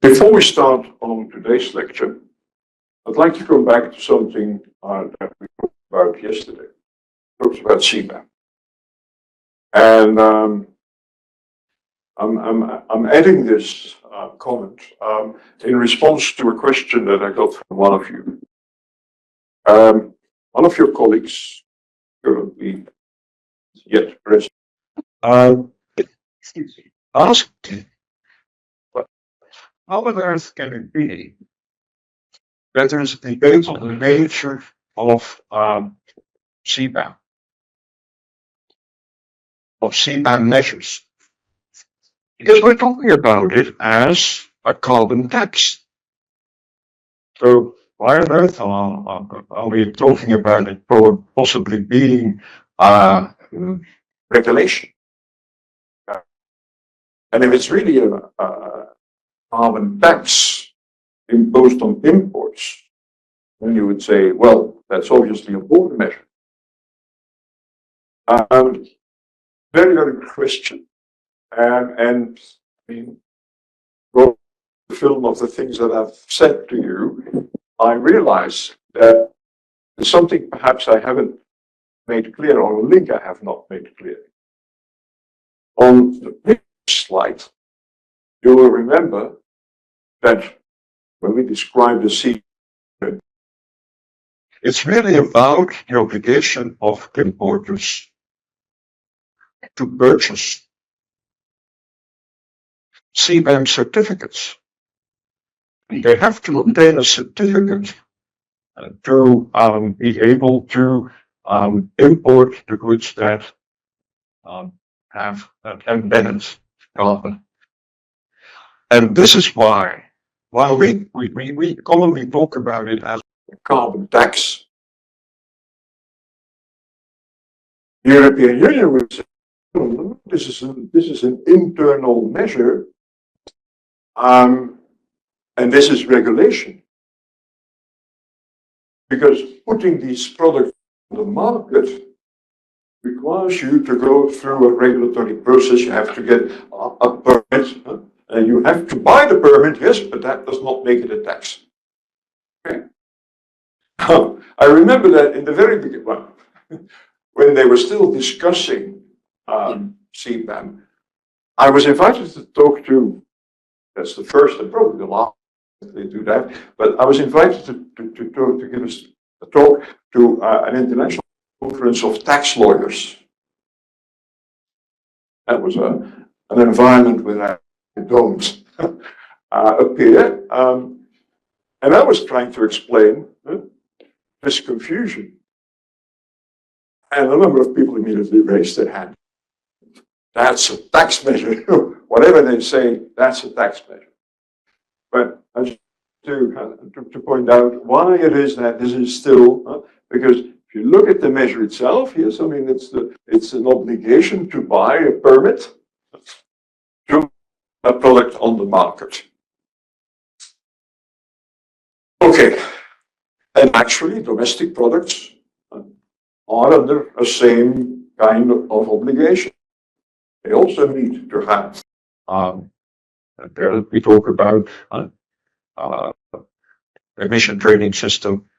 Before we start on today's lecture, I'd like to go back to something that we talked about yesterday. We talked about CBAM. And I'm adding this comment in response to a question that I got from one of you. One of your colleagues, currently yet present, asked, how on earth can it be that there is a debate on the nature of CBAM, of CBAM measures? Because we're talking about it as a carbon tax. So why on earth are we talking about it possibly being regulation? And if it's really a carbon tax imposed on imports, then you would say, well, that's obviously a border measure. Very good question. And I mean, the film of the things that I've said to you, I realize that there's something perhaps I haven't made clear, or a link I have not made clear. On the previous slide, you will remember that when we describe the sea, it's really about the obligation of importers to purchase CBAM certificates. They have to obtain a certificate to be able to import the goods that have embedded carbon. And this is why, while we commonly talk about it as a carbon tax, the European Union would say, oh, this is an internal measure, and this is regulation. Because putting these products on the market requires you to go through a regulatory process. You have to get a permit, and you have to buy the permit, yes, but that does not make it a tax. Okay. I remember that in the very beginning, well, when they were still discussing CBAM, I was invited to talk to, that's the first and probably the last they do that, but I was invited to give us a talk to an international conference of tax lawyers. That was an environment where I don't appear. And I was trying to explain this confusion. And a number of people immediately raised their hand. That's a tax measure. Whatever they say, that's a tax measure. But I just to point out why it is that this is still, because if you look at the measure itself, yes, I mean, it's an obligation to buy a permit to a product on the market. Okay, and actually domestic products are under the same kind of obligation. They also need to have. There we talk about emission trading system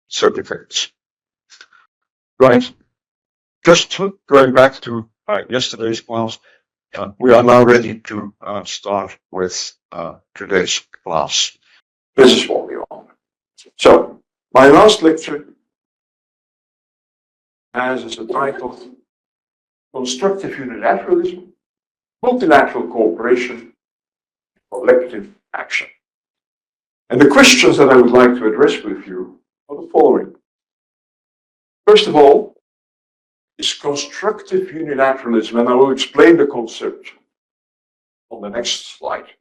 certificates. Right. Just going back to yesterday's class, we are now ready to start with today's class. This is what we want. So, my last lecture has as a title, Constructive Unilateralism, Multilateral Cooperation, Collective Action. And the questions that I would like to address with you are the following. First of all, is constructive unilateralism, and I will explain the concept on the next slide.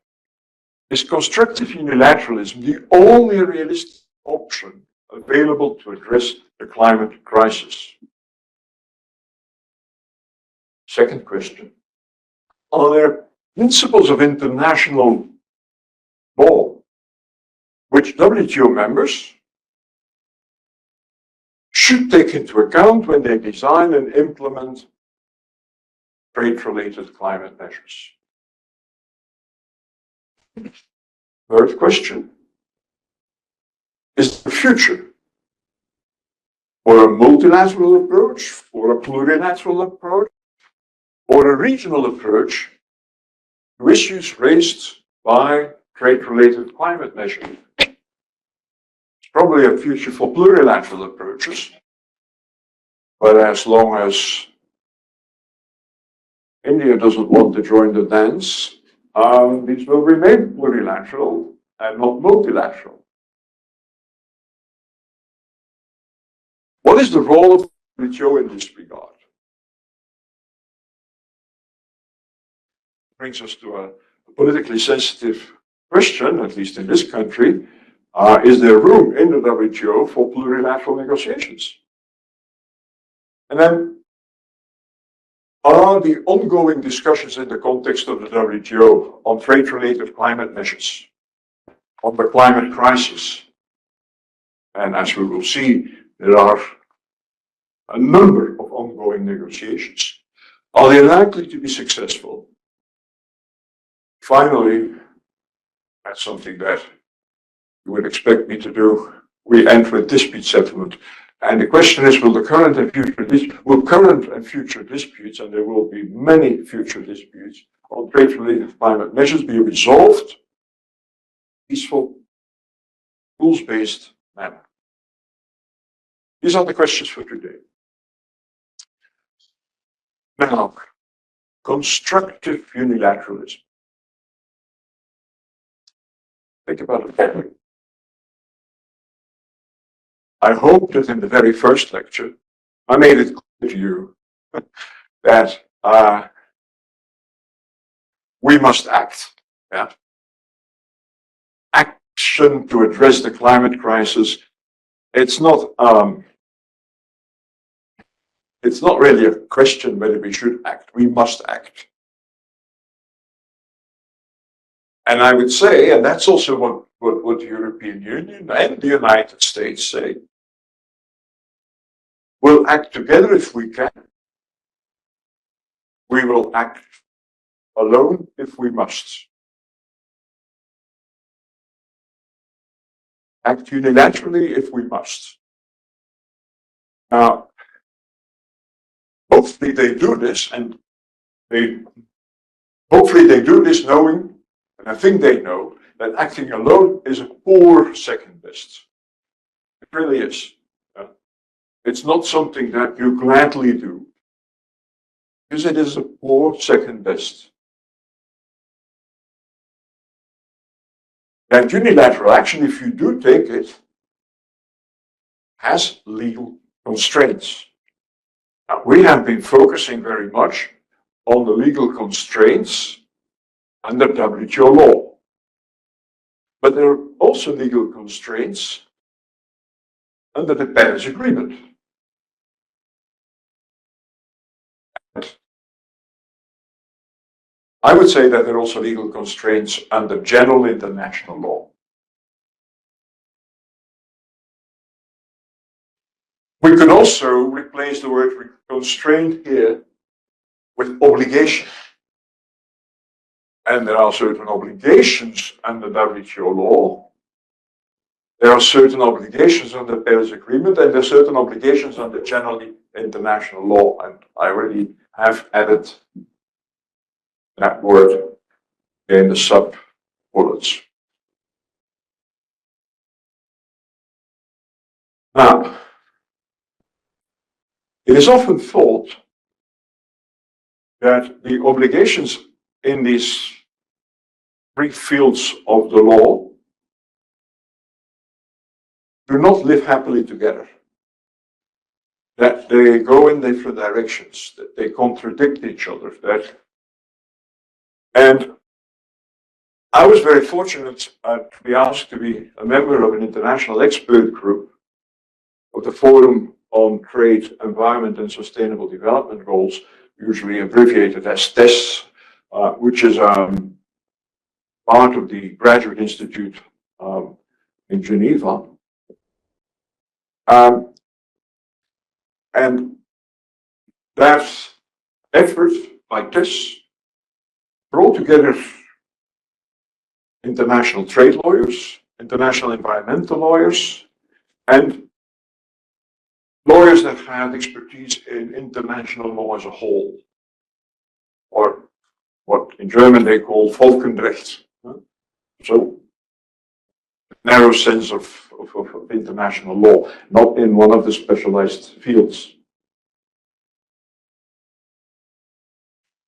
Is constructive unilateralism the only realistic option available to address the climate crisis? Second question, are there principles of international law which WTO members should take into account when they design and implement trade-related climate measures? Third question, is the future or a multilateral approach, or a plurilateral approach, or a regional approach to issues raised by trade-related climate measures? It's probably a future for plurilateral approaches, but as long as India doesn't want to join the dance, these will remain plurilateral and not multilateral. What is the role of WTO in this regard? Brings us to a politically sensitive question, at least in this country. Is there room in the WTO for plurilateral negotiations? And then, are the ongoing discussions in the context of the WTO on trade-related climate measures, on the climate crisis, and as we will see, there are a number of ongoing negotiations, are they likely to be successful? Finally, that's something that you would expect me to do. We end with dispute settlement. And the question is, will current and future disputes, and there will be many future disputes on trade-related climate measures, be resolved in a peaceful, rules-based manner? These are the questions for today. Now, constructive unilateralism. Think about it. I hope that in the very first lecture, I made it clear to you that we must act. Yeah? Action to address the climate crisis. It's not really a question whether we should act. We must act. And I would say, and that's also what the European Union and the United States say, we'll act together if we can. We will act alone if we must. Act unilaterally if we must. Now, hopefully they do this, and hopefully they do this knowing, and I think they know, that acting alone is a poor second best. It really is. It's not something that you gladly do, because it is a poor second best. And unilateral action, if you do take it, has legal constraints. Now, we have been focusing very much on the legal constraints under WTO law. But there are also legal constraints under the Paris Agreement. I would say that there are also legal constraints under general international law. We could also replace the word constraint here with obligation. And there are certain obligations under WTO law. There are certain obligations under the Paris Agreement, and there are certain obligations under general international law. And I already have added that word in the sub-bullets. Now, it is often thought that the obligations in these three fields of the law do not live happily together, that they go in different directions, that they contradict each other. And I was very fortunate to be asked to be a member of an international expert group of the Forum on Trade, Environment and Sustainable Development Goals, usually abbreviated as TESS, which is part of the Graduate Institute in Geneva. And that effort by TESS brought together international trade lawyers, international environmental lawyers, and lawyers that had expertise in international law as a whole, or what in German they call Volkenrecht. So, narrow sense of international law, not in one of the specialized fields.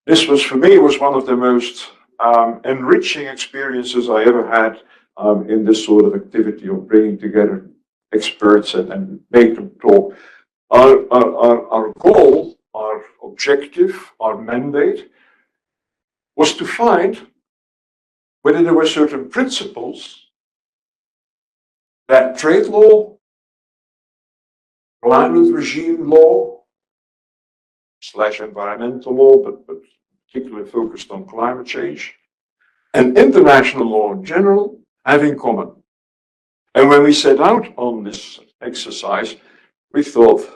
This was, for me, was one of the most enriching experiences I ever had in this sort of activity of bringing together experts and make them talk. Our goal, our objective, our mandate was to find whether there were certain principles that trade law, climate regime law, / environmental law, but particularly focused on climate change, and international law in general have in common. And when we set out on this exercise, we thought,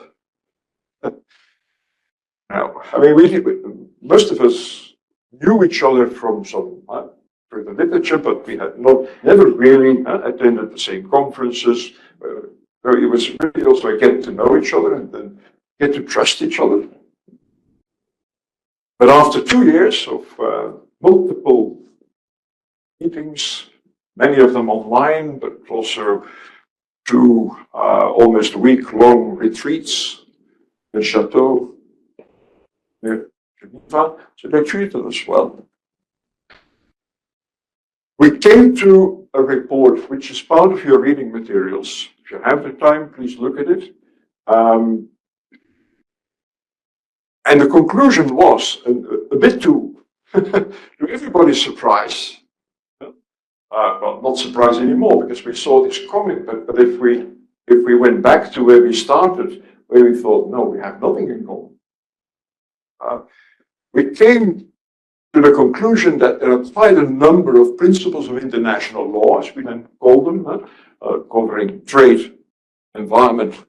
most of us knew each other from some through the literature, but we had never really attended the same conferences. It was really also get to know each other and then get to trust each other. But after 2 years of multiple meetings, many of them online, but also 2 almost week-long retreats in Chateau near Geneva, so they treated us well. We came to a report which is part of your reading materials. If you have the time, please look at it. And the conclusion was a bit to everybody's surprise. Well, not surprise anymore because we saw this coming. But if we went back to where we started, where we thought, no, we have nothing in common. We came to the conclusion that there are quite a number of principles of international law, as we then call them, covering trade, environment,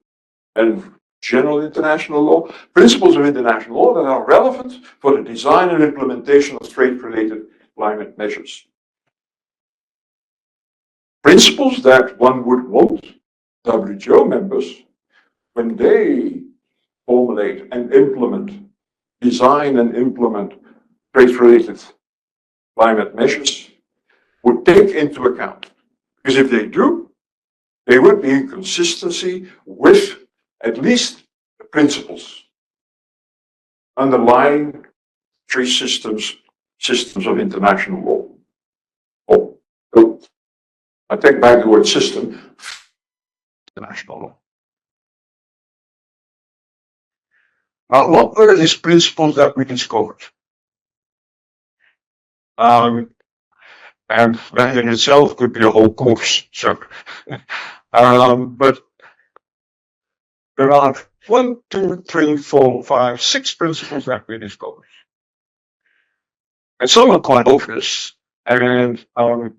and general international law, principles of international law that are relevant for the design and implementation of trade-related climate measures. Principles that one would want WTO members, when they formulate and implement, design and implement trade-related climate measures, would take into account. Because if they do, they would be in consistency with at least the principles underlying 3 systems of international law. So I take back the word system. International law. What were these principles that we discovered? And that in itself could be a whole course. So, but there are 1, 2, 3, 4, 5, 6 principles that we discovered. And some are quite obvious and are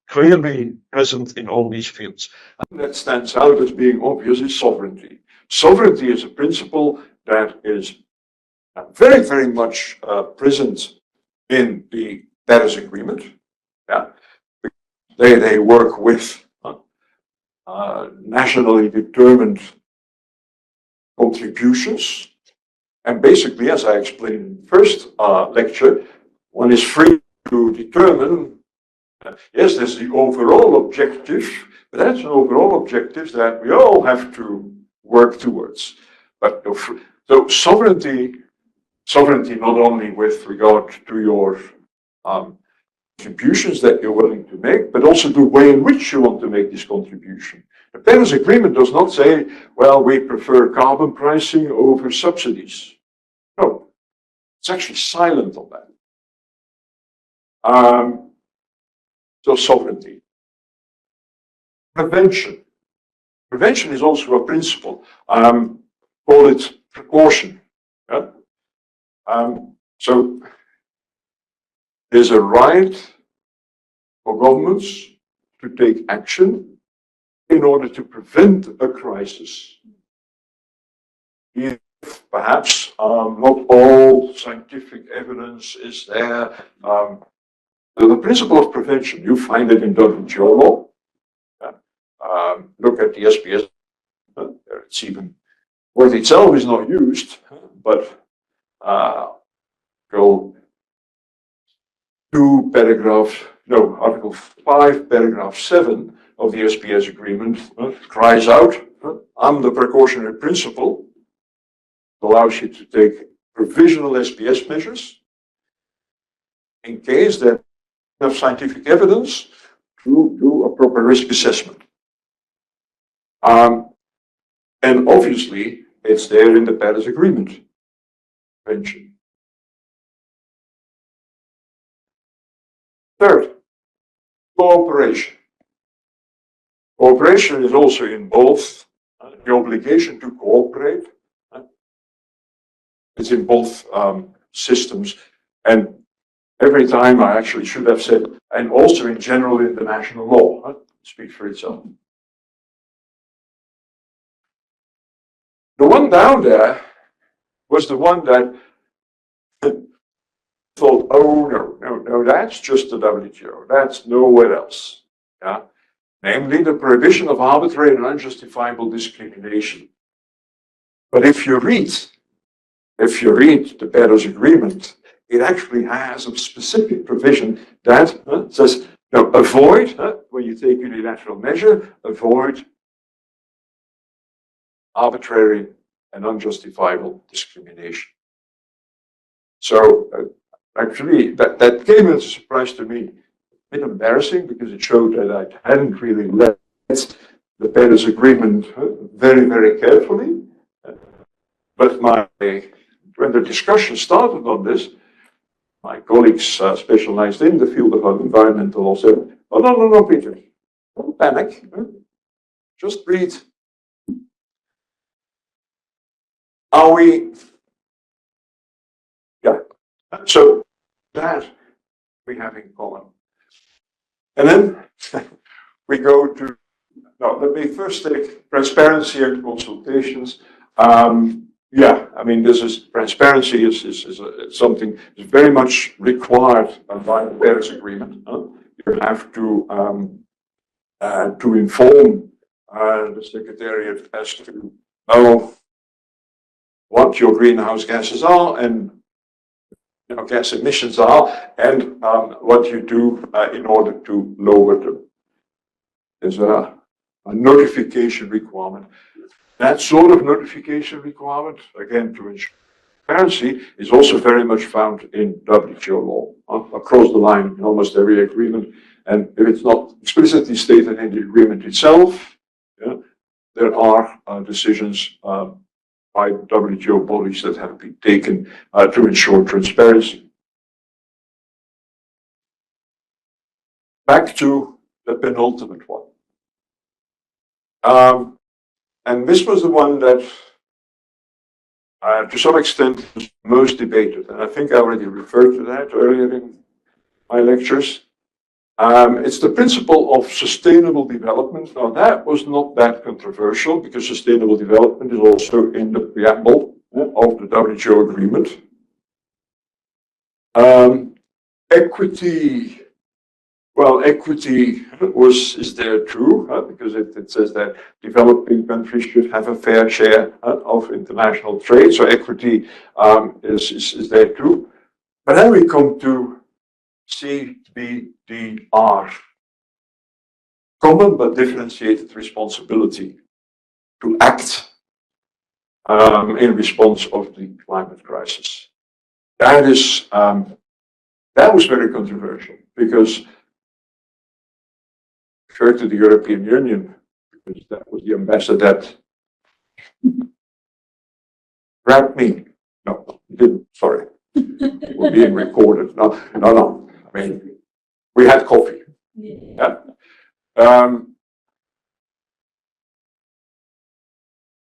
clearly present in all these fields. That stands out as being obvious is sovereignty. Sovereignty is a principle that is very, very much present in the Paris Agreement. Yeah. They work with nationally determined contributions. And basically, as I explained in the first lecture, one is free to determine, yes, there's the overall objective, but that's an overall objective that we all have to work towards. But so sovereignty not only with regard to your contributions that you're willing to make, but also the way in which you want to make this contribution. The Paris Agreement does not say, well, we prefer carbon pricing over subsidies. No, it's actually silent on that. So sovereignty. Prevention. Prevention is also a principle. Call it precaution. Yeah? So there's a right for governments to take action in order to prevent a crisis. If perhaps not all scientific evidence is there So the principle of prevention, you find it in WTO law. Look at the SPS. It's even, word itself is not used, but go to Article 5, paragraph 7 of the SPS agreement cries out, I'm the precautionary principle, allows you to take provisional SPS measures in case there enough scientific evidence to do a proper risk assessment. And obviously, it's there in the Paris Agreement mentioned. Third, cooperation. Cooperation is also in both the obligation to cooperate. It's in both systems. And every time I actually should have said, and also in general international law, speaks for itself. The one down there was the one that thought, oh, no, that's just the WTO. That's nowhere else. Yeah? Namely, the prohibition of arbitrary and unjustifiable discrimination. But if you read the Paris Agreement, it actually has a specific provision that says, avoid, when you take unilateral measure, avoid arbitrary and unjustifiable discrimination. So actually, that came as a surprise to me. A bit embarrassing because it showed that I hadn't really read the Paris Agreement very, very carefully. But when the discussion started on this, my colleagues specialized in the field of environmental law said, oh, no, Peter, don't panic. Just read. Are we? Yeah. So that we have in common. And then we go to, let me first take transparency and consultations. This is transparency is something that's very much required by the Paris Agreement. You have to inform the Secretariat as to know what your greenhouse gases are and gas emissions are, and what you do in order to lower them. There's a notification requirement. That sort of notification requirement, again, to ensure transparency, is also very much found in WTO law, across the line in almost every agreement. And if it's not explicitly stated in the agreement itself, there are decisions by WTO bodies that have been taken to ensure transparency. Back to the penultimate one. And this was the one that, to some extent, was most debated. And I think I already referred to that earlier in my lectures. It's the principle of sustainable development. Now, that was not that controversial because sustainable development is also in the preamble of the WTO agreement. Equity, well, equity is there too, because it says that developing countries should have a fair share of international trade. So equity is there too. But then we come to CBDR, common but differentiated responsibility to act in response of the climate crisis. That was very controversial because refer to the European Union, because that was the ambassador that grabbed me. No, he didn't, sorry. We're being recorded. No. I mean, we had coffee. Yeah.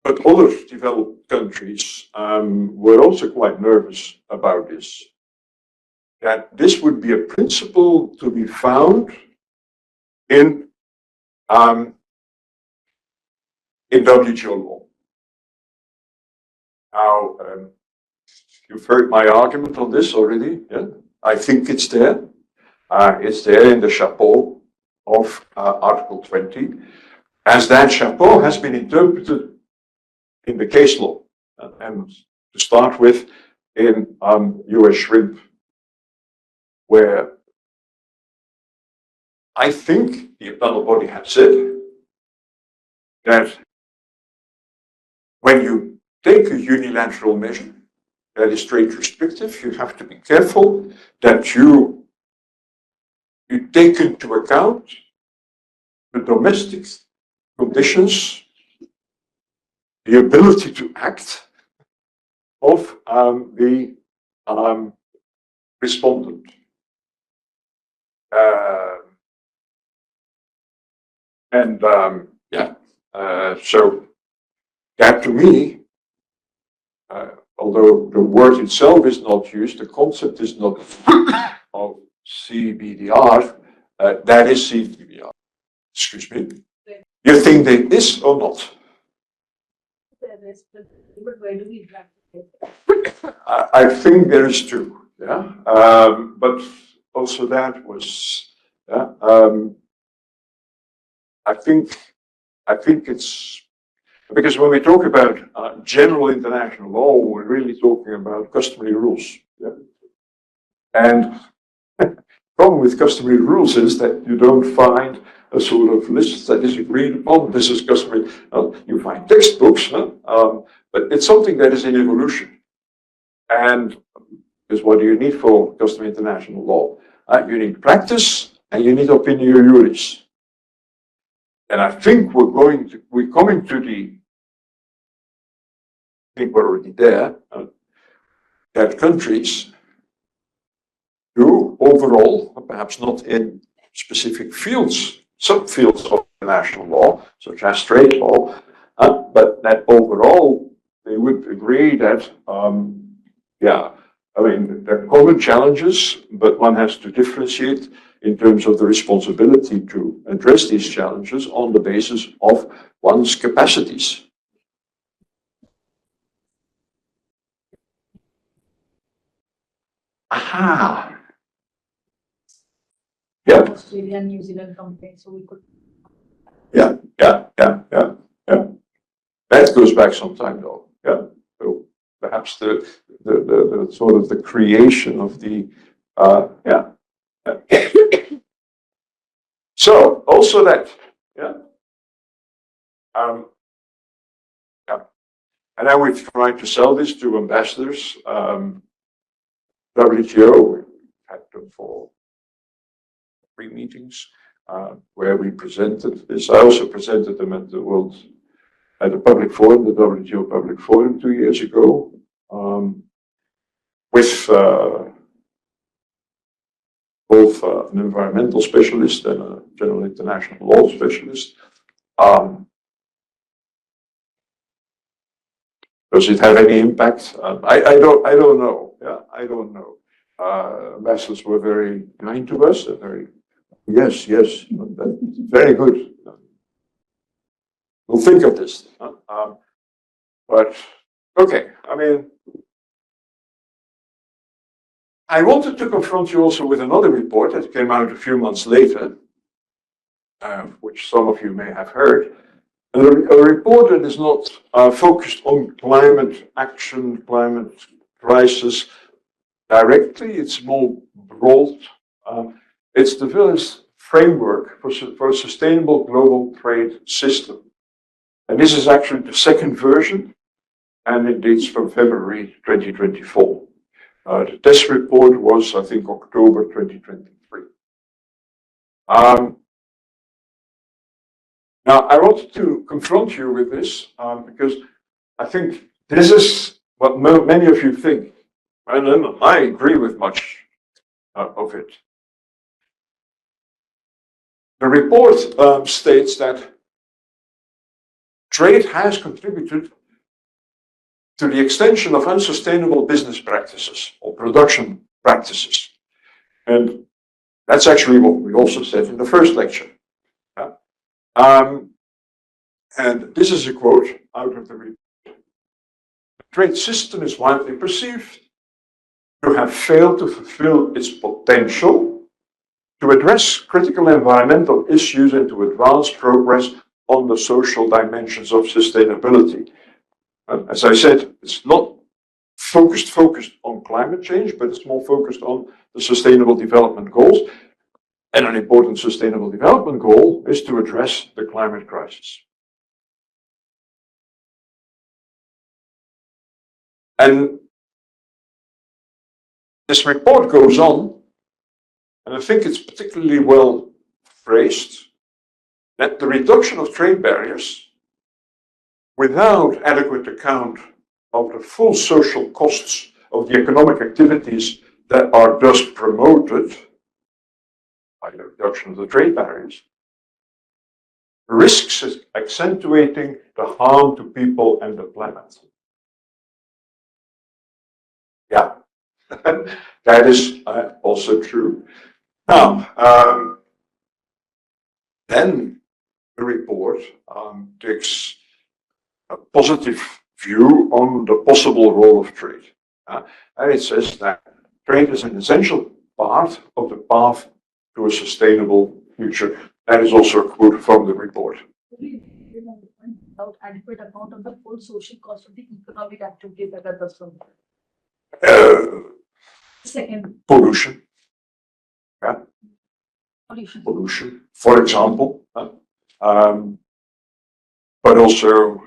But other developed countries were also quite nervous about this. That this would be a principle to be found in WTO law. Now, you've heard my argument on this already. Yeah, I think it's there. It's there in the chapeau of Article 20, as that chapeau has been interpreted in the case law. And to start with, in US shrimp, where I think the appellate body had said that when you take a unilateral measure that is trade restrictive, you have to be careful that you take into account the domestic conditions, the ability to act of the respondent. So that to me, although the word itself is not used, the concept is not of CBDR, that is CBDR. Excuse me. You think there is or not? There is, but where do we draft it? I think there is two. Yeah, but also that was. Yeah, I think it's because when we talk about general international law, we're really talking about customary rules. Yeah? And the problem with customary rules is that you don't find a sort of list that is agreed upon. This is customary. You find textbooks, but it's something that is in evolution. And because what do you need for customary international law? You need practice and you need opinio juris. And I think we're coming to the, I think we're already there, that countries do overall, perhaps not in specific fields, subfields of international law, such as trade law, but that overall they would agree that, I mean, there are common challenges, but one has to differentiate in terms of the responsibility to address these challenges on the basis of one's capacities. Aha. Yeah. Australia and New Zealand companies, so we could. Yeah. That goes back some time though. Yeah. So perhaps the sort of the creation of the So also that, and I would try to sell this to ambassadors. WTO, we had them for 3 meetings where we presented this. I also presented them at the public forum, the WTO public forum 2 years ago, with both an environmental specialist and a general international law specialist. Does it have any impact? I don't know. Yeah, I don't know. Ambassadors were very kind to us. Very yes, very good. We'll think of this. But okay, I mean, I wanted to confront you also with another report that came out a few months later, which some of you may have heard. A report that is not focused on climate action, climate crisis directly. It's more broad. It's the village framework for a sustainable global trade system. And this is actually the second version, and it dates from February 2024. The test report was, I think, October 2023. Now, I wanted to confront you with this because I think this is what many of you think, and I agree with much of it. The report states that trade has contributed to the extension of unsustainable business practices or production practices. And that's actually what we also said in the first lecture. And this is a quote out of the report. The trade system is widely perceived to have failed to fulfill its potential to address critical environmental issues and to advance progress on the social dimensions of sustainability. As I said, it's not focused on climate change, but it's more focused on the Sustainable Development Goals. And an important Sustainable Development Goal is to address the climate crisis. And this report goes on, and I think it's particularly well phrased, that the reduction of trade barriers without adequate account of the full social costs of the economic activities that are thus promoted by the reduction of the trade barriers, risks accentuating the harm to people and the planet. Yeah, that is also true. Now, then the report takes a positive view on the possible role of trade. And it says that trade is an essential part of the path to a sustainable future. That is also a quote from the report. Without adequate account of the full social cost of the economic activities that are thus promoted. Second, Pollution. Yeah. pollution. For example. But also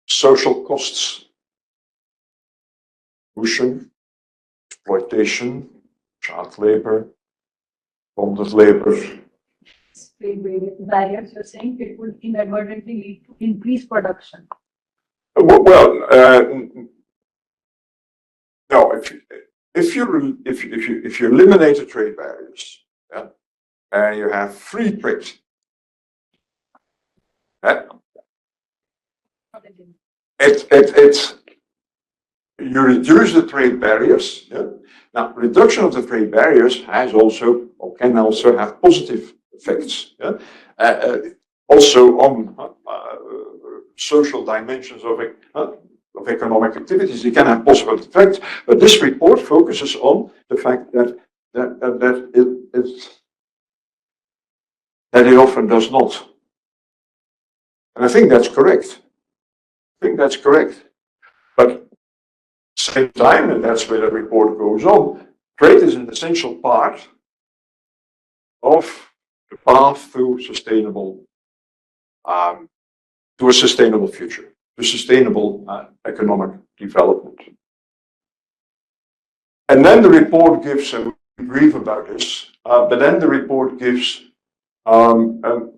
social costs, pollution, exploitation, child labor, bonded labor. Barriers, you're saying it would inadvertently lead to increased production. Well, no. If you eliminate the trade barriers, yeah, and you have free trade, yeah, you reduce the trade barriers. Yeah. Now, reduction of the trade barriers has also, or can also have positive effects. Yeah. Also on social dimensions of economic activities, it can have positive effects. But this report focuses on the fact that it often does not. And I think that's correct. But at the same time, and that's where the report goes on, trade is an essential part of the path to a sustainable future, to sustainable economic development. And then the report gives, and we brief about this, but then the report gives, the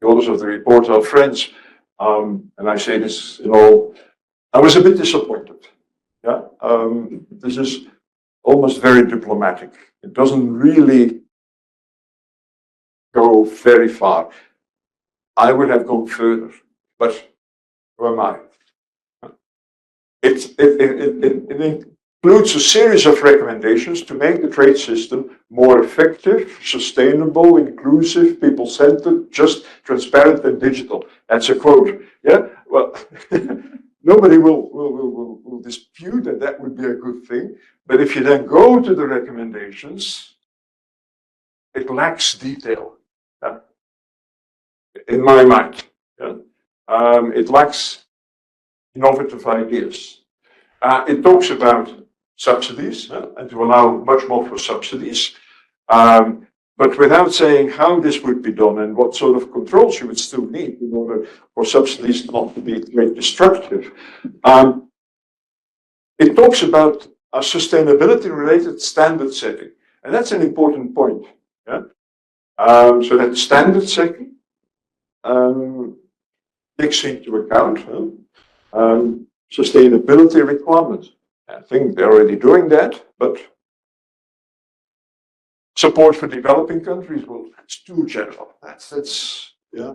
authors of the report are friends, and I say this in all, I was a bit disappointed. Yeah, this is almost very diplomatic. It doesn't really go very far. I would have gone further, but who am I? It includes a series of recommendations to make the trade system more effective, sustainable, inclusive, people-centered, just, transparent, and digital. That's a quote. Yeah. Well, nobody will dispute that that would be a good thing. But if you then go to the recommendations, it lacks detail. Yeah? In my mind, yeah? It lacks innovative ideas. It talks about subsidies and to allow much more for subsidies, but without saying how this would be done and what sort of controls you would still need in order for subsidies not to be very destructive. It talks about a sustainability-related standard setting, and that's an important point. Yeah? So that standard setting takes into account sustainability requirements. I think they're already doing that, but support for developing countries, well, that's too general. That's yeah.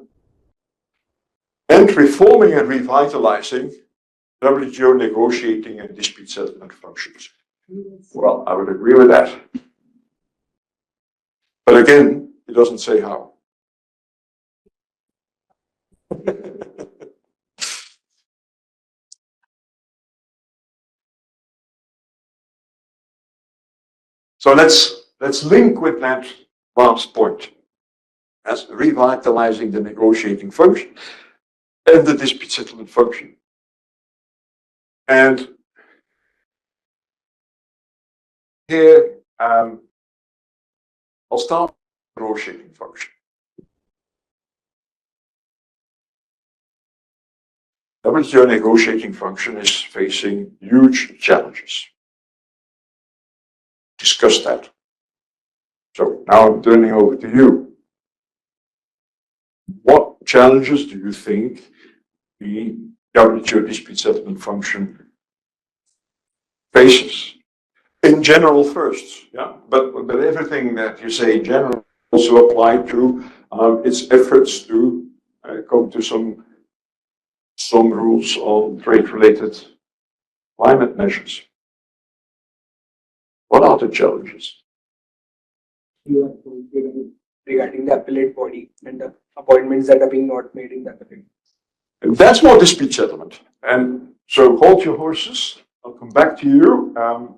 And reforming and revitalizing WTO negotiating and dispute settlement functions. Well, I would agree with that. But again, it doesn't say how. So let's link with that last point as revitalizing the negotiating function and the dispute settlement function. And here, I'll start with the negotiating function. WTO negotiating function is facing huge challenges. Discuss that. So now I'm turning over to you. What challenges do you think the WTO dispute settlement function faces? In general first, yeah, but everything that you say in general also apply to its efforts to come to some rules on trade-related climate measures. What are the challenges? You are regarding the appellate body and the appointments that are being not made in the appellate. That's more dispute settlement. And so hold your horses. I'll come back to you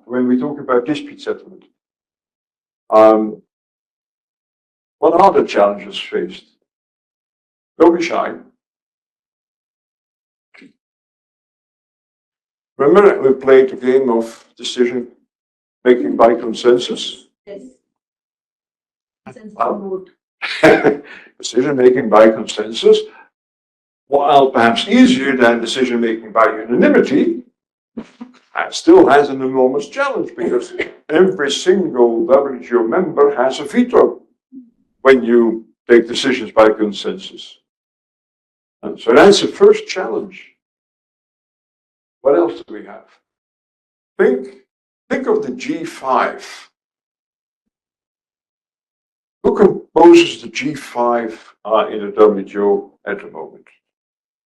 when we talk about dispute settlement. What are the challenges faced? Don't be shy. Remember, we played the game of decision making by consensus? Yes. Consensus Wow. vote. Decision making by consensus, while perhaps easier than decision making by unanimity, still has an enormous challenge because every single WTO member has a veto when you take decisions by consensus. And so that's the first challenge. What else do we have? Think of the G5. Who composes the G5 in the WTO at the moment?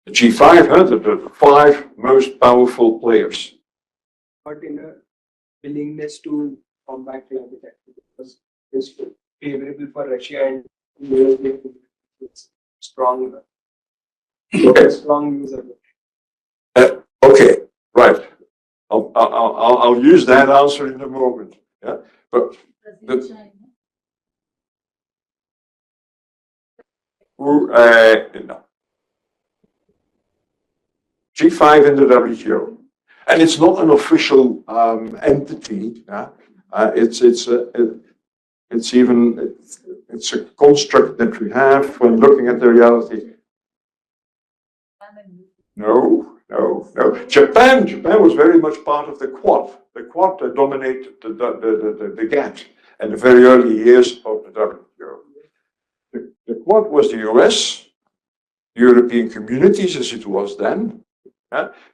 The G5, the five most powerful players. Not in a willingness to combat climate action because it's favorable for Russia and it's strong. Okay. Strong user. Okay, right. I'll use that answer in a moment. Yeah, but Brazil, China. no. G5 in the WTO, and it's not an official entity. Yeah? It's a construct that we have when looking at the reality. No. Japan was very much part of the Quad. The Quad dominated the GATT in the very early years of the WTO. The Quad was the US, European communities as it was then,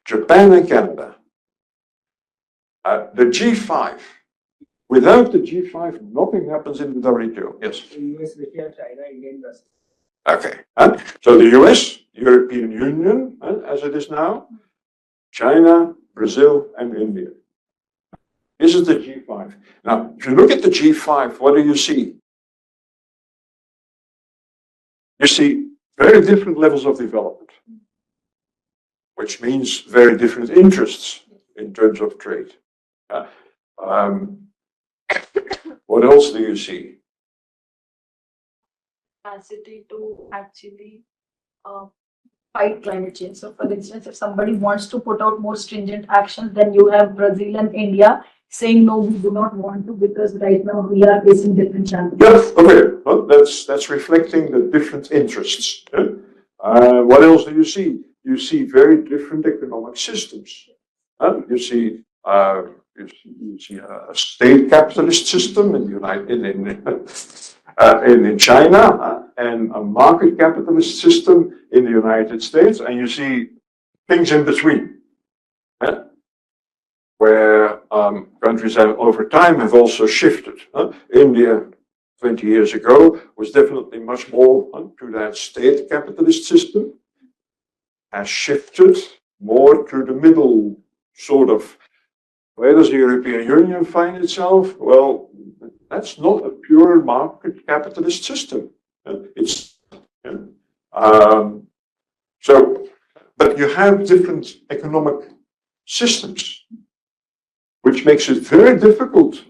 Japan and Canada. The G5. Without the G5, nothing happens in the WTO. Yes. US, Russia, China, India, and Brazil. Okay. So the US, European Union, as it is now, China, Brazil, and India. This is the G5. Now, if you look at the G5, what do you see? You see very different levels of development, which means very different interests in terms of trade. What else do you see? Capacity to actually fight climate change. So, for instance, if somebody wants to put out more stringent actions, then you have Brazil and India saying no, we do not want to because right now we are facing different challenges. Yes, okay. Well, that's reflecting the different interests. What else do you see? You see very different economic systems. You see a state capitalist system in China and a market capitalist system in the United States, and you see things in between, where countries have, over time have also shifted. India 20 years ago was definitely much more to that state capitalist system, has shifted more to the middle sort of. Where does the European Union find itself? Well, that's not a pure market capitalist system. But you have different economic systems, which makes it very difficult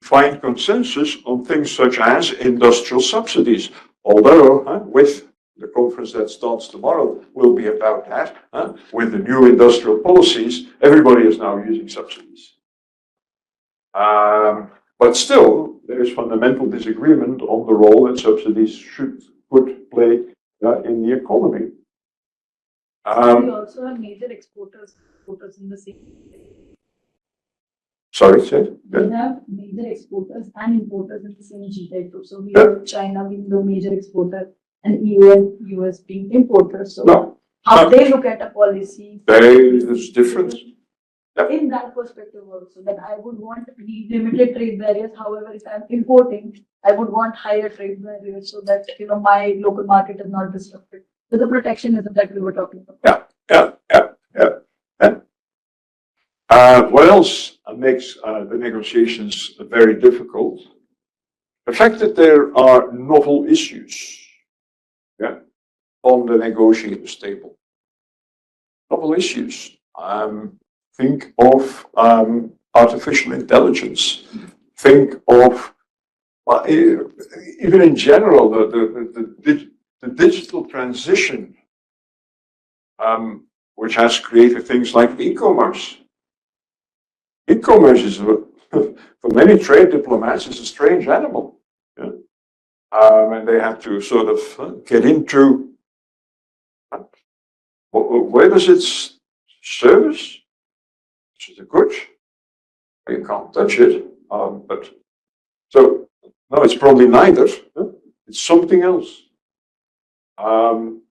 find consensus on things such as industrial subsidies. Although, with the conference that starts tomorrow will be about that, with the new industrial policies, everybody is now using subsidies. But still, there is fundamental disagreement on the role that subsidies could play in the economy. We also have major exporters in the same. Sorry, say? We have major exporters and importers in the same GI group. So we have China being the major exporter and EU and US being importers. So how they look at a policy? There's difference. In that perspective also, that I would want limited trade barriers. However, if I'm importing, I would want higher trade barriers so that my local market is not disrupted. So the protectionism that we were talking about. Yeah. What else makes the negotiations very difficult? The fact that there are novel issues on the negotiators' table. Novel issues. Think of artificial intelligence. Think of, even in general, the digital transition, which has created things like e-commerce. E-commerce is, for many trade diplomats, is a strange animal. And they have to sort of get into where does its service? Is it good? You can't touch it. But so no, it's probably neither. It's something else. And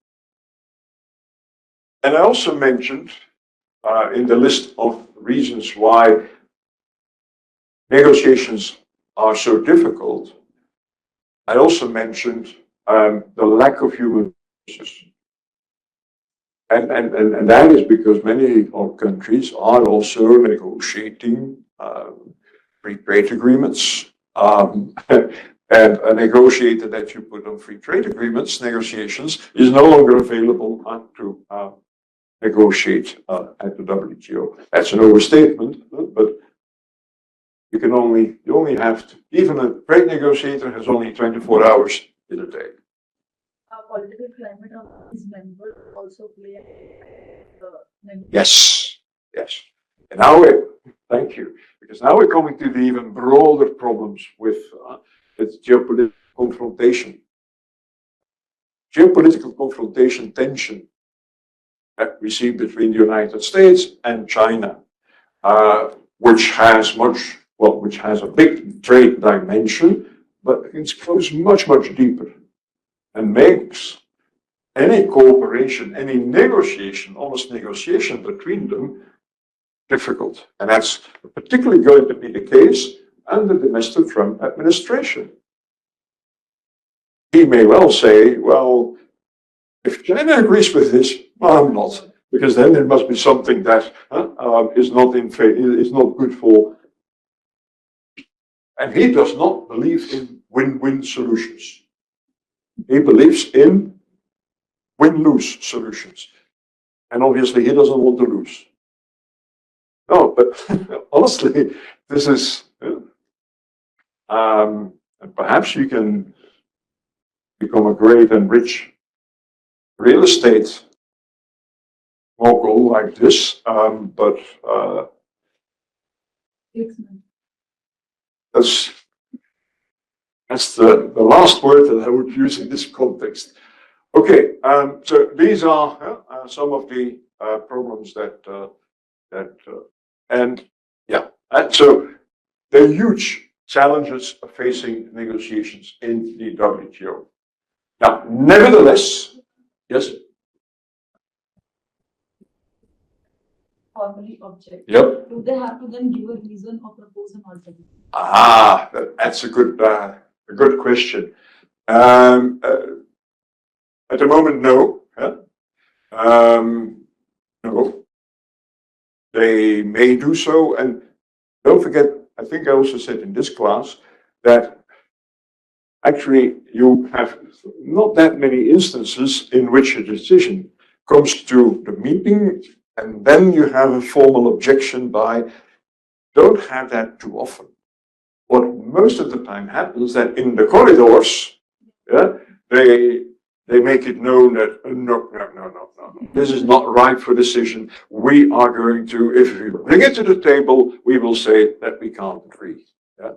I also mentioned in the list of reasons why negotiations are so difficult, I also mentioned the lack of human resources. And that is because many of countries are also negotiating free trade agreements. And a negotiator that you put on free trade agreements, negotiations, is no longer available to negotiate at the WTO. That's an overstatement, but you only have to, even a trade negotiator has only 24 hours in a day. Political climate of these members also play Yes. And now thank you, because now we're coming to the even broader problems with geopolitical confrontation. Geopolitical confrontation tension that we see between the United States and China, which has a big trade dimension, but it goes much, much deeper and makes any cooperation, any negotiation, honest negotiation between them difficult. And that's particularly going to be the case under the Mr. Trump administration. He may well say, well, if China agrees with this, well, I'm not, because then there must be something that is not good for. And he does not believe in win-win solutions. He believes in win-lose solutions. And obviously, he doesn't want to lose. No, but honestly, this is, perhaps you can become a great and rich real estate mogul like this, but that's the last word that I would use in this context. Okay, so these are some of the problems so there are huge challenges facing negotiations in the WTO. Now, nevertheless, yes. Formally object. Yep. Do they have to then give a reason or propose an alternative? That's a good question. At the moment, no. No. They may do so, and don't forget, I think I also said in this class that actually you have not that many instances in which a decision comes to the meeting and then you have a formal objection by don't have that too often. What most of the time happens that in the corridors, yeah, they make it known that no, this is not right for decision. We are going to, if we bring it to the table, we will say that we can't agree. Yeah.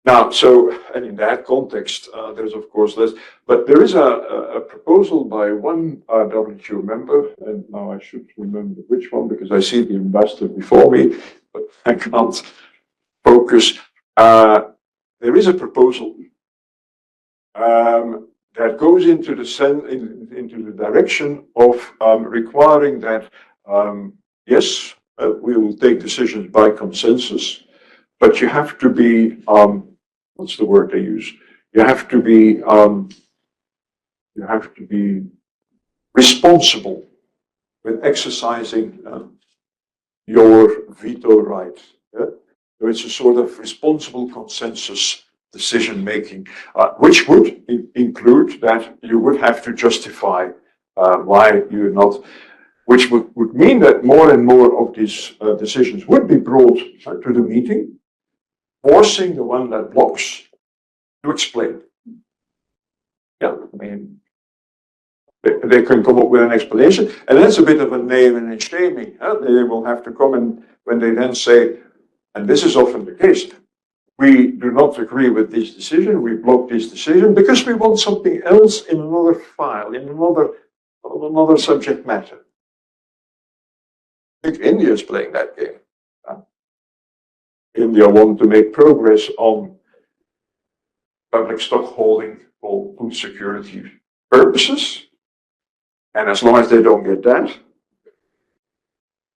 Now, so, and in that context, there's of course less, but there is a proposal by one WTO member, and now I should remember which one because I see the ambassador before me, but I can't focus. There is a proposal that goes into into the direction of requiring that, yes, we will take decisions by consensus, but you have to be, what's the word they use? You have to be responsible with exercising your veto right. Yeah? So it's a sort of responsible consensus decision making, which would include that you would have to justify why you're not, which would mean that more and more of these decisions would be brought to the meeting, forcing the one that blocks to explain. Yeah, I mean, they can come up with an explanation, and that's a bit of a naming and shaming. They will have to come and when they then say, and this is often the case, we do not agree with this decision, we block this decision because we want something else in another file, in another subject matter. I think India is playing that game. India wants to make progress on public stock holding for food security purposes. And as long as they don't get that,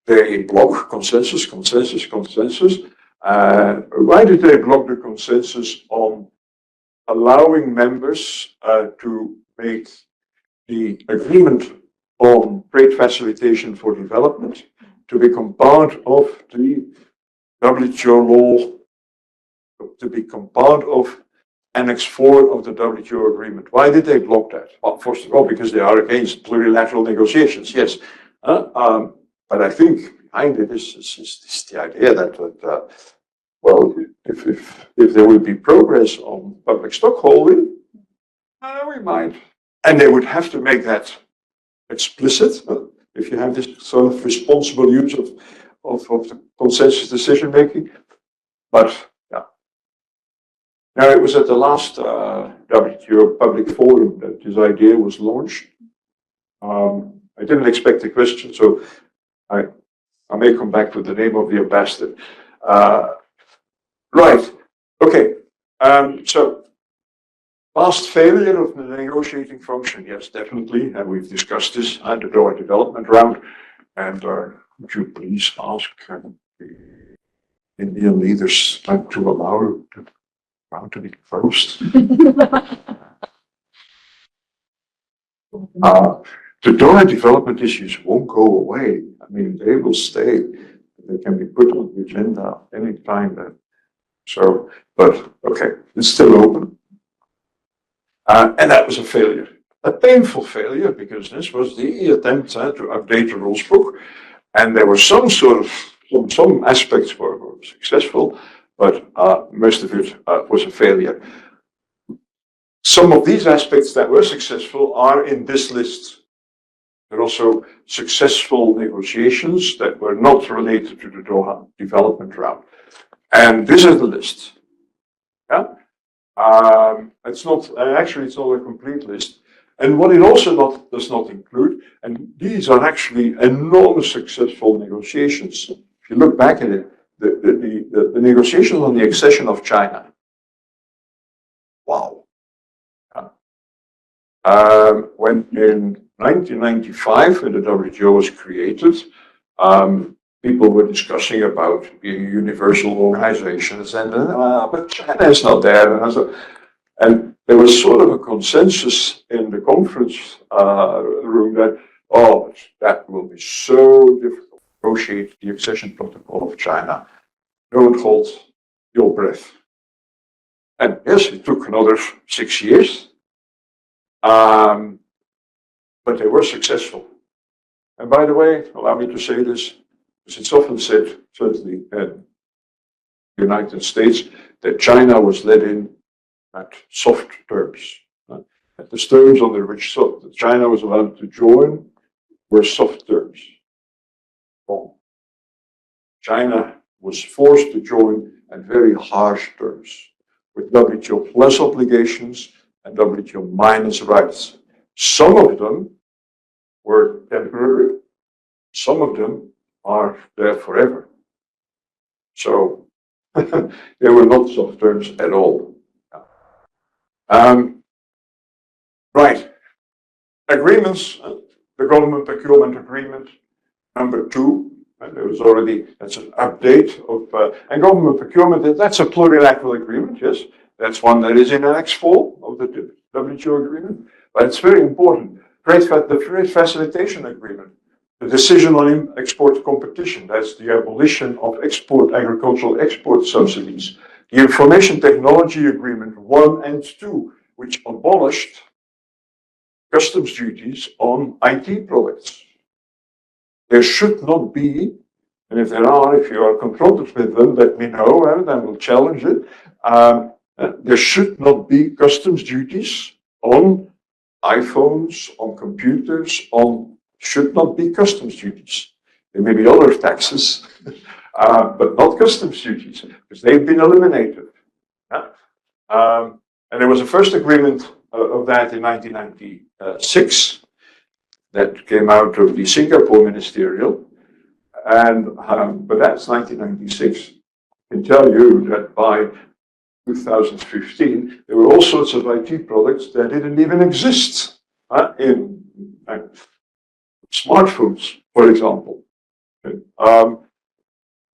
they block consensus. Why did they block the consensus on allowing members to make the agreement on trade facilitation for development to become part of the WTO law, to become part of Annex 4 of the WTO agreement? Why did they block that? Well, first of all, because they are against plurilateral negotiations, yes. But I think behind it is the idea that, well, if there will be progress on public stock holding, we might. And they would have to make that explicit. If you have this sort of responsible use of the consensus decision making. But yeah. Now, it was at the last WTO public forum that this idea was launched. I didn't expect a question, so I may come back with the name of the ambassador. Right. Okay. So, past failure of the negotiating function, yes, definitely, and we've discussed this at the Doha development round. And would you please ask the Indian leaders to allow the round to be closed? The Doha development issues won't go away. I mean, they will stay. They can be put on the agenda anytime. So, but okay, it's still open. And that was a failure, a painful failure, because this was the attempt to update the rules book. And there were some aspects were successful, but most of it was a failure. Some of these aspects that were successful are in this list. There are also successful negotiations that were not related to the Doha development round. And this is the list. Yeah? It's not it's not a complete list. And what it also does not include, and these are actually enormous successful negotiations. If you look back at it, the negotiations on the accession of China. Wow. When in 1995, when the WTO was created, people were discussing about being universal organizations, and but China is not there. And there was sort of a consensus in the conference room that, that will be so difficult to negotiate the accession protocol of China. Don't hold your breath. And yes, it took another 6 years, but they were successful. And by the way, allow me to say this, Because it's often said, certainly in the United States, that China was let in at soft terms. At the terms under which China was allowed to join were soft terms. Wrong. China was forced to join at very harsh terms, with WTO plus obligations and WTO minus rights. Some of them were temporary, some of them are there forever. So they were not soft terms at all. Right. Agreements, the government procurement agreement, number 2. There was already, that's an update of, and government procurement, that's a plurilateral agreement, yes. That's one that is in Annex 4 of the WTO agreement, but it's very important. The trade facilitation agreement, the decision on export competition, that's the abolition of agricultural export subsidies. The information technology agreement 1 and 2, which abolished customs duties on IT products. There should not be, and if there are, if you are confronted with them, let me know, and I will challenge it. There should not be customs duties on iPhones, on computers, should not be customs duties. There may be other taxes, but not customs duties, because they've been eliminated. And there was a first agreement of that in 1996 that came out of the Singapore ministerial, and but that's 1996. I can tell you that by 2015, there were all sorts of IT products that didn't even exist in smartphones, for example.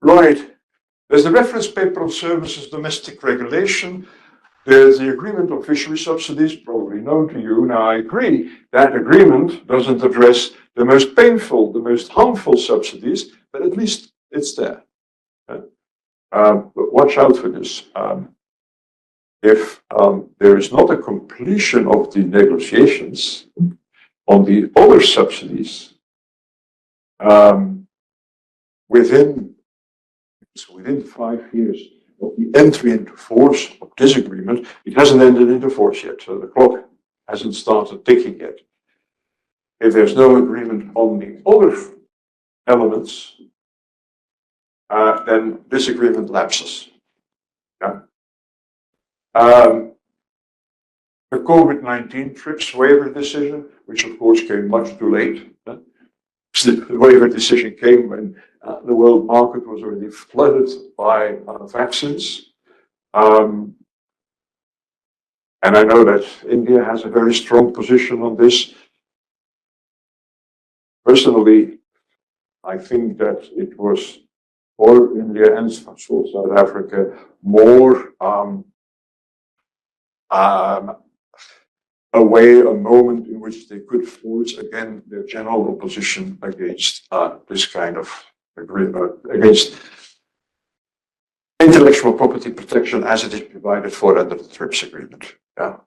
Right. There's the reference paper on services domestic regulation. There's the agreement on fishery subsidies, probably known to you. Now, I agree that agreement doesn't address the most painful, the most harmful subsidies, but at least it's there. But watch out for this. If there is not a completion of the negotiations on the other subsidies within 5 years of the entry into force of this agreement, it hasn't entered into force yet, so the clock hasn't started ticking yet. If there's no agreement on the other elements, then this agreement lapses. Yeah. The COVID-19 TRIPS waiver decision, which of course came much too late. The waiver decision came when the world market was already flooded by vaccines. And I know that India has a very strong position on this. Personally, I think that it was for India and for South Africa more a moment in which they could force again their general opposition against this kind of agreement, against intellectual property protection as it is provided for under the TRIPS agreement. Yeah.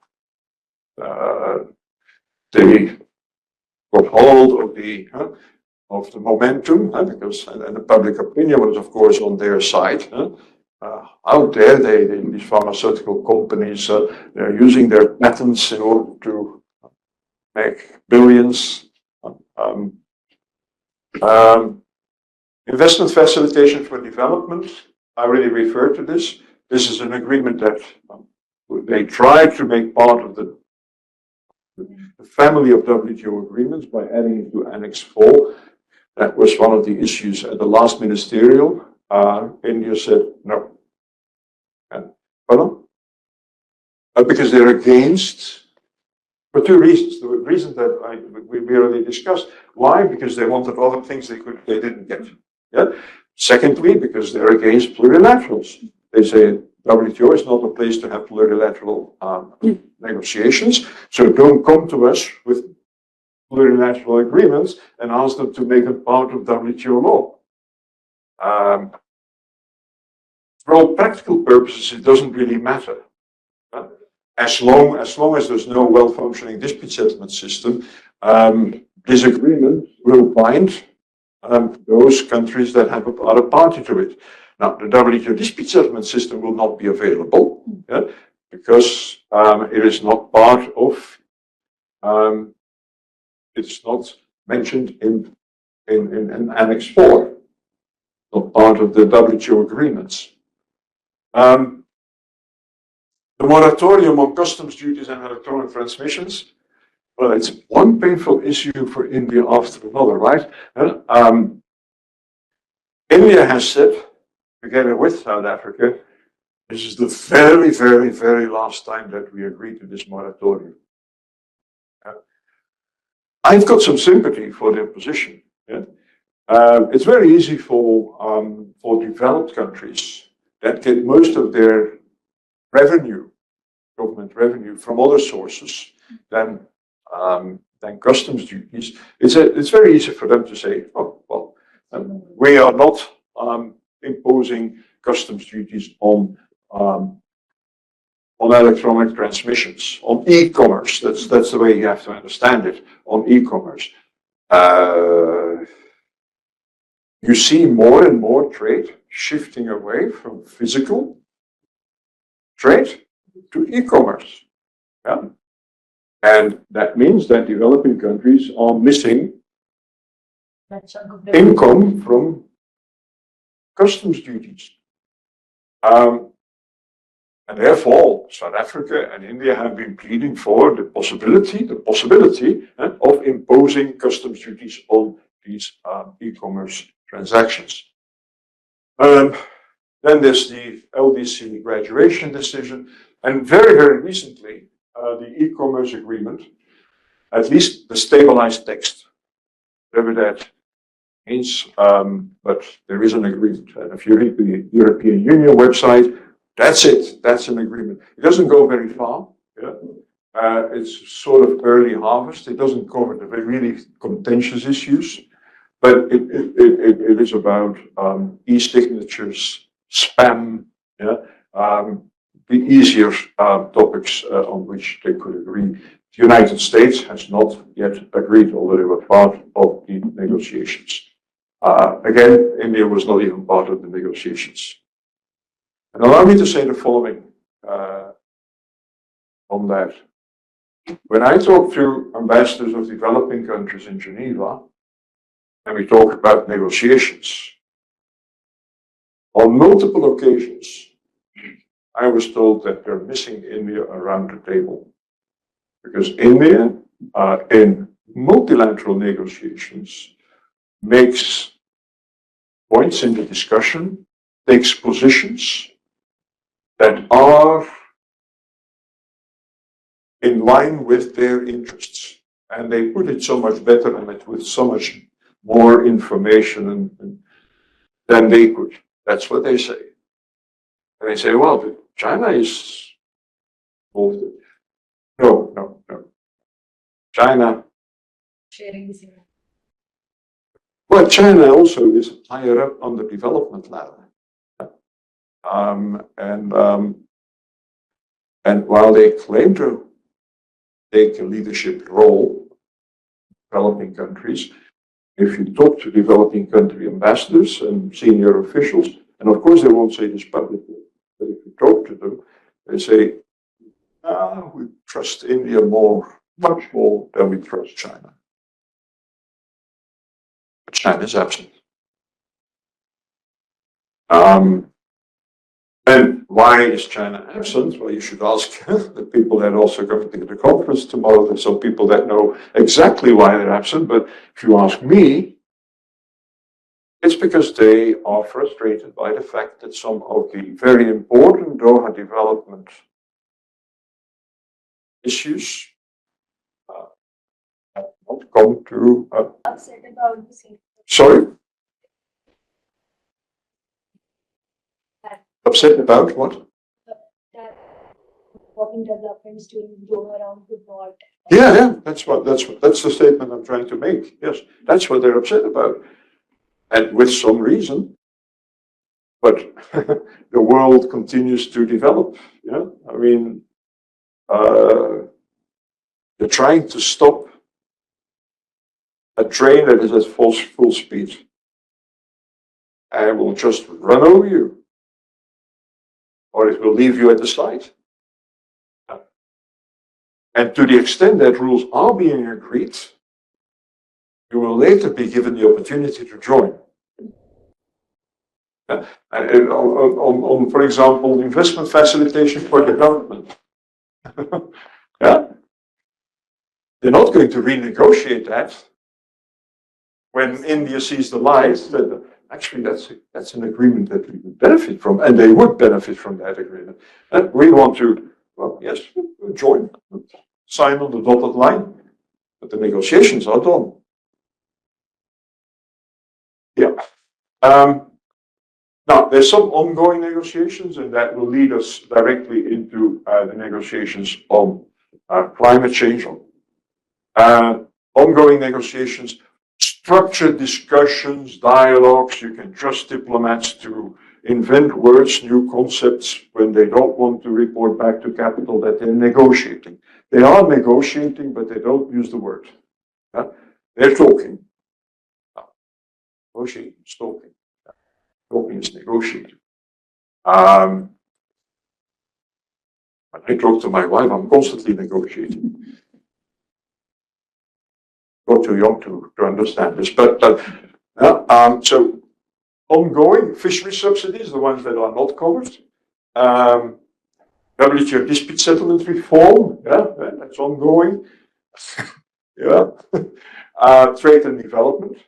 They got hold of the momentum, because and the public opinion was of course on their side. Out there, these pharmaceutical companies, they're using their patents in order to make billions. Investment facilitation for development, I already referred to this. This is an agreement that they tried to make part of the family of WTO agreements by adding it to Annex 4. That was one of the issues at the last ministerial. India said no. Pardon? Because they're against, for 2 reasons. The reasons that we already discussed. Why? Because they wanted other things they didn't get. Yeah. Secondly, because they're against plurilaterals. They say WTO is not a place to have plurilateral negotiations. So don't come to us with plurilateral agreements and ask them to make it part of WTO law. For all practical purposes, it doesn't really matter. As long as there's no well-functioning dispute settlement system, this agreement will bind those countries that are a party to it. Now, the WTO dispute settlement system will not be available, yeah, because it is not part of, it's not mentioned in Annex 4, not part of the WTO agreements. The moratorium on customs duties and electronic transmissions, well, it's one painful issue for India after another, right? India has said, together with South Africa, this is the very, very, very last time that we agree to this moratorium. I've got some sympathy for their position. Yeah? It's very easy for developed countries that get most of their revenue, government revenue, from other sources than customs duties. It's very easy for them to say, oh, well, we are not imposing customs duties on electronic transmissions, on e-commerce. That's the way you have to understand it, on e-commerce. You see more and more trade shifting away from physical trade to e-commerce. Yeah? And that means that developing countries are missing income from customs duties. And therefore, South Africa and India have been pleading for the possibility of imposing customs duties on these e-commerce transactions. Then there's the LDC graduation decision, and very, very recently, the e-commerce agreement, at least the stabilized text, whatever that means, but there is an agreement. And if you read the European Union website, that's it. That's an agreement. It doesn't go very far. Yeah? It's sort of early harvest. It doesn't cover the really contentious issues, but it is about e-signatures, spam, yeah? The easier topics on which they could agree. The United States has not yet agreed, although they were part of the negotiations. Again, India was not even part of the negotiations. And allow me to say the following on that. When I talk to ambassadors of developing countries in Geneva, and we talk about negotiations, on multiple occasions, I was told that they're missing India around the table. Because India, in multilateral negotiations, makes points in the discussion, takes positions that are in line with their interests. And they put it so much better and with so much more information than they could. That's what they say. And they say, well, China is involved. No. China. Sharing the same. Well, China also is higher up on the development ladder. And while they claim to take a leadership role in developing countries, if you talk to developing country ambassadors and senior officials, and of course they won't say this publicly, but if you talk to them, they say, we trust India much more than we trust China. But China is absent. And why is China absent? Well, you should ask the people that are also going to the conference tomorrow. There's some people that know exactly why they're absent. But if you ask me, it's because they are frustrated by the fact that some of the very important Doha development issues have not come to. Upset about the same. Sorry? Upset about what? That walking developments during Doha round would not. Yeah, that's the statement I'm trying to make. Yes, that's what they're upset about, and with some reason. But the world continues to develop. Yeah, I mean, they're trying to stop a train that is at full speed. and it will just run over you, or it will leave you at the side. And to the extent that rules are being agreed, you will later be given the opportunity to join. And on, for example, investment facilitation for development. Yeah, they're not going to renegotiate that when India sees the light. That actually, that's an agreement that we would benefit from, and they would benefit from that agreement. And we want to, well, yes, join, sign on the dotted line, but the negotiations are done. Yeah. Now, there's some ongoing negotiations, and that will lead us directly into the negotiations on climate change. Ongoing negotiations, structured discussions, dialogues. You can trust diplomats to invent words, new concepts when they don't want to report back to capital that they're negotiating. They are negotiating, but they don't use the word. They're talking. Negotiating is talking. Talking is negotiating. When I talk to my wife, I'm constantly negotiating. Not too young to understand this, but so ongoing fishery subsidies, the ones that are not covered. WTO dispute settlement reform, that's ongoing. Yeah, trade and development.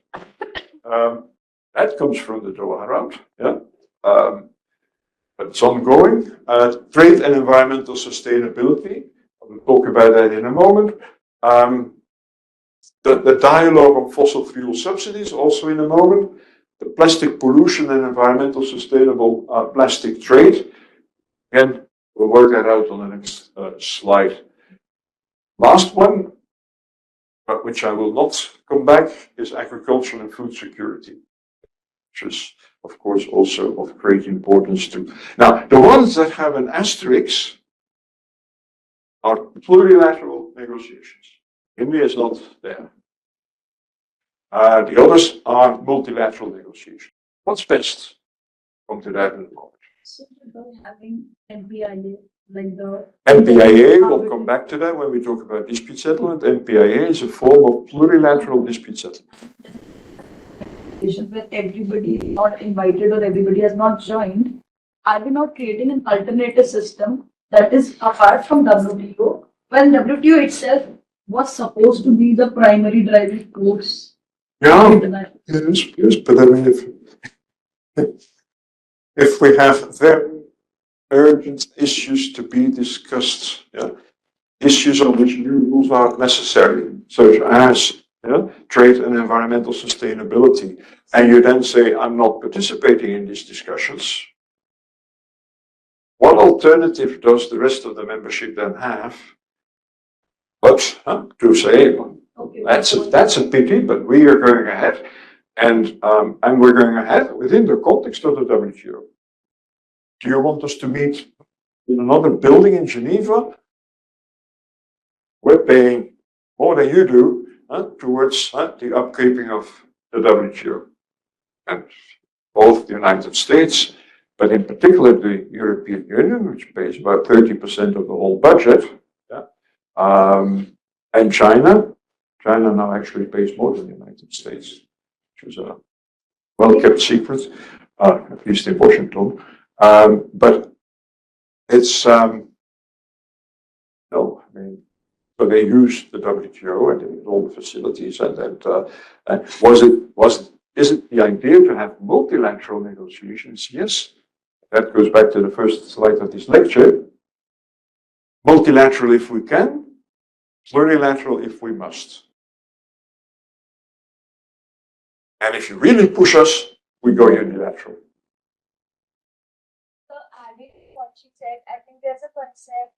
That comes from the Doha round, but it's ongoing. Trade and environmental sustainability. We'll talk about that in a moment. The dialogue on fossil fuel subsidies, also in a moment. The plastic pollution and environmental sustainable plastic trade. Again, we'll work that out on the next slide. Last one, but which I will not come back, is agricultural and food security, which is, of course, also of great importance too. Now, the ones that have an asterisk are plurilateral negotiations. India is not there. The others are multilateral negotiations. What's best? Come to that in a moment. So about having MPIA, like the MPIA, we'll come back to that when we talk about dispute settlement. MPIA is a form of plurilateral dispute settlement. where everybody is not invited or everybody has not joined, are we not creating an alternative system that is apart from WTO, when WTO itself was supposed to be the primary driving force? Yeah, yes, but I mean, if we have very urgent issues to be discussed, issues on which new rules are necessary, such as trade and environmental sustainability, and you then say, I'm not participating in these discussions, what alternative does the rest of the membership then have? But to say, Okay, that's a pity, but we are going ahead, and we're going ahead within the context of the WTO. Do you want us to meet in another building in Geneva? We're paying more than you do towards the upkeeping of the WTO. And both the United States, but in particular the European Union, which pays about 30% of the whole budget, and China. China now actually pays more than the United States, which is a well-kept secret, at least in Washington. But it's, no, I mean, so they use the WTO and all the facilities, and is it the idea to have multilateral negotiations? Yes. That goes back to the first slide of this lecture. Multilateral if we can, plurilateral if we must. And if you really push us, we go unilateral. So adding to what she said, I think there's a concept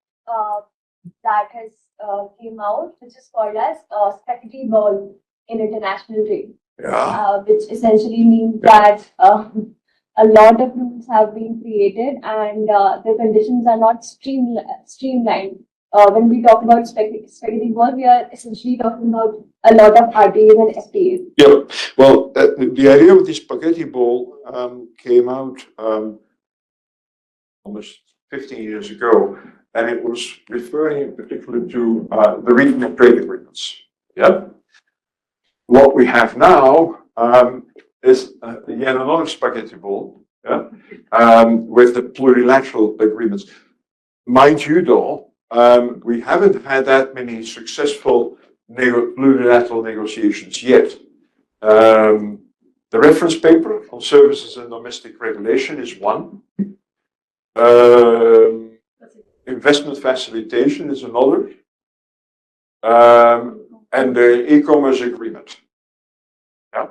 that has came out, which is called as spaghetti ball in international trade. Which essentially means that a lot of rules have been created and the conditions are not streamlined. When we talk about spaghetti ball, we are essentially talking about a lot of RTAs and FTAs. Yeah, well, the idea with the spaghetti ball came out almost 15 years ago, and it was referring in particular to the regional trade agreements. Yeah. What we have now is yet another spaghetti ball, yeah, with the plurilateral agreements. Mind you, though, we haven't had that many successful plurilateral negotiations yet. The reference paper on services and domestic regulation is one. Investment facilitation is another. And the e-commerce agreement. Yeah.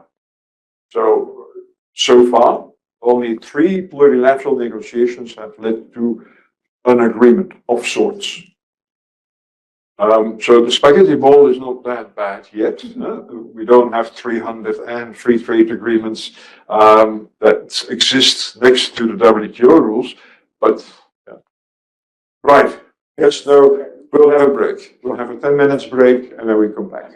So far, only 3 plurilateral negotiations have led to an agreement of sorts. So the spaghetti ball is not that bad yet. We don't have 300 free trade agreements that exist next to the WTO rules, but yeah. Right. Yes, no, we'll have a break. We'll have a 10 minutes break and then we come back.